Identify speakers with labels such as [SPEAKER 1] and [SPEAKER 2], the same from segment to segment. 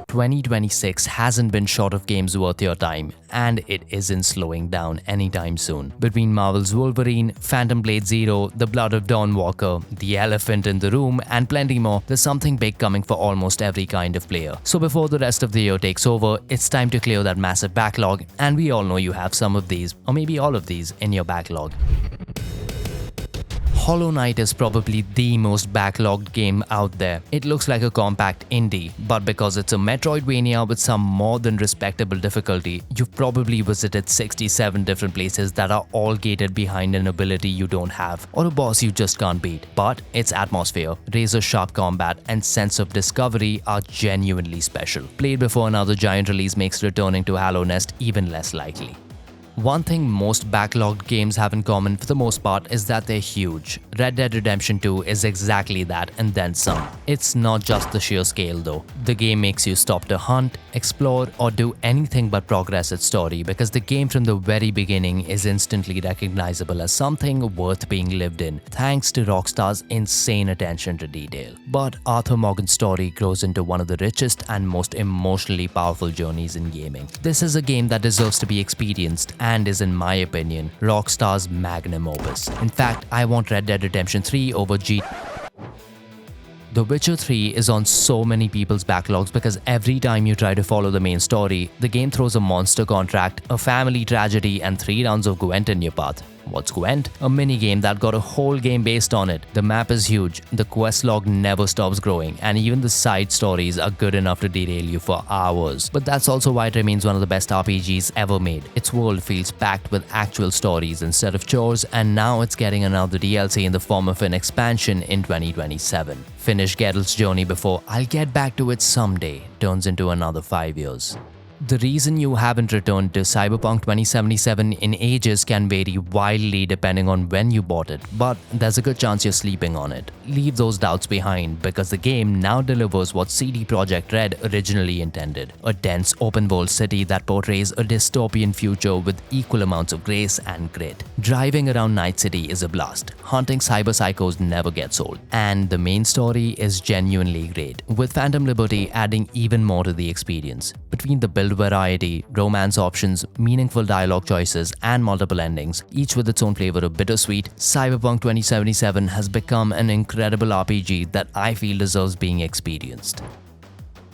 [SPEAKER 1] 2026 hasn't been short of games worth your time, and it isn't slowing down anytime soon. Between Marvel's Wolverine, Phantom Blade Zero, The Blood of Dawn Walker, The Elephant in the Room, and plenty more, there's something big coming for almost every kind of player. So before the rest of the year takes over, it's time to clear that massive backlog, and we all know you have some of these, or maybe all of these, in your backlog. Hollow Knight is probably the most backlogged game out there. It looks like a compact indie, but because it's a Metroidvania with some more than respectable difficulty, you've probably visited 67 different places that are all gated behind an ability you don't have, or a boss you just can't beat. But its atmosphere, razor-sharp combat, and sense of discovery are genuinely special. Played before another giant release makes returning to Hollow Nest even less likely. One thing most backlogged games have in common for the most part is that they're huge. Red Dead Redemption 2 is exactly that and then some. It's not just the sheer scale though. The game makes you stop to hunt, explore, or do anything but progress its story because the game from the very beginning is instantly recognizable as something worth being lived in, thanks to Rockstar's insane attention to detail. But Arthur Morgan's story grows into one of the richest and most emotionally powerful journeys in gaming. This is a game that deserves to be experienced and is, in my opinion, Rockstar's magnum opus. In fact, I want Red Dead Redemption 3 over The Witcher 3 is on so many people's backlogs because every time you try to follow the main story, the game throws a monster contract, a family tragedy, and 3 rounds of Gwent in your path. What's Gwent? A minigame that got a whole game based on it. The map is huge, the quest log never stops growing, and even the side stories are good enough to derail you for hours. But that's also why it remains one of the best RPGs ever made. Its world feels packed with actual stories instead of chores, and now it's getting another DLC in the form of an expansion in 2027. Finish Geralt's journey before "I'll get back to it someday" turns into another 5 years. The reason you haven't returned to Cyberpunk 2077 in ages can vary wildly depending on when you bought it, but there's a good chance you're sleeping on it. Leave those doubts behind because the game now delivers what CD Projekt Red originally intended: a dense open-world city that portrays a dystopian future with equal amounts of grace and grit. Driving around Night City is a blast. Hunting cyber psychos never gets old. And the main story is genuinely great, with Phantom Liberty adding even more to the experience. Between the build variety, romance options, meaningful dialogue choices, and multiple endings, each with its own flavor of bittersweet, Cyberpunk 2077 has become an incredible RPG that I feel deserves being experienced.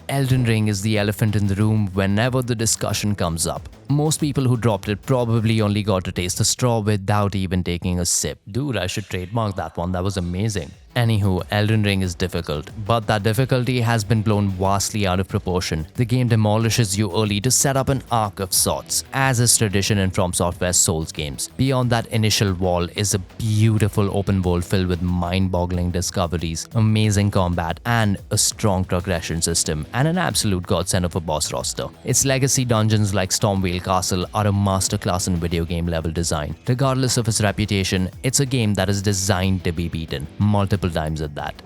[SPEAKER 1] Elden Ring is the elephant in the room whenever the discussion comes up. Most people who dropped it probably only got to taste the straw without even taking a sip. Dude, I should trademark that one, that was amazing. Anywho, Elden Ring is difficult, but that difficulty has been blown vastly out of proportion. The game demolishes you early to set up an arc of sorts, as is tradition in From Software's Souls games. Beyond that initial wall is a beautiful open world filled with mind-boggling discoveries, amazing combat, and a strong progression system, and an absolute godsend of a boss roster. Its legacy dungeons like Stormveil Castle are a masterclass in video game level design. Regardless of its reputation, it's a game that is designed to be beaten, multiple times at that.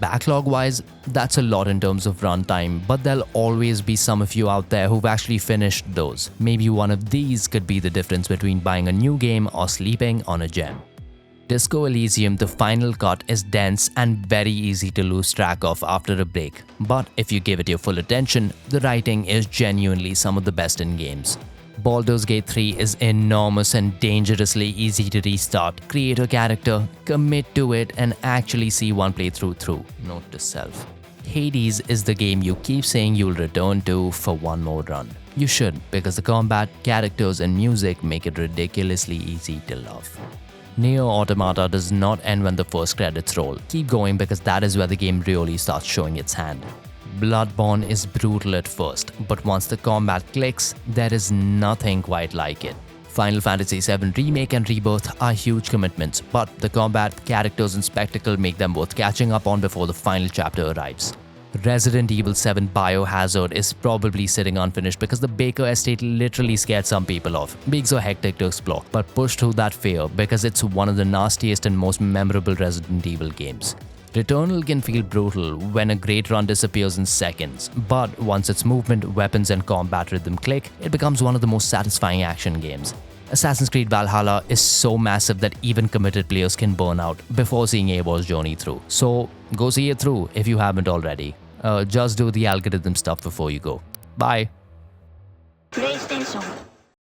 [SPEAKER 1] Backlog-wise, that's a lot in terms of runtime, but there'll always be some of you out there who've actually finished those. Maybe one of these could be the difference between buying a new game or sleeping on a gem. Disco Elysium, the final cut, is dense and very easy to lose track of after a break, but if you give it your full attention, the writing is genuinely some of the best in games. Baldur's Gate 3 is enormous and dangerously easy to restart. Create a character, commit to it, and actually see one playthrough through. Note to self. Hades is the game you keep saying you'll return to for one more run. You should, because the combat, characters, and music make it ridiculously easy to love. Nier Automata does not end when the first credits roll. Keep going because that is where the game really starts showing its hand. Bloodborne is brutal at first, but once the combat clicks, there is nothing quite like it. Final Fantasy VII Remake and Rebirth are huge commitments, but the combat, characters, and spectacle make them worth catching up on before the final chapter arrives. Resident Evil 7 Biohazard is probably sitting unfinished because the Baker estate literally scared some people off, being so hectic to explore, but push through that fear because it's one of the nastiest and most memorable Resident Evil games. Returnal can feel brutal when a great run disappears in seconds, but once its movement, weapons, and combat rhythm click, it becomes one of the most satisfying action games. Assassin's Creed Valhalla is so massive that even committed players can burn out before seeing Eivor's journey through, so go see it through if you haven't already. Just do the algorithm stuff before you go. Bye.
[SPEAKER 2] PlayStation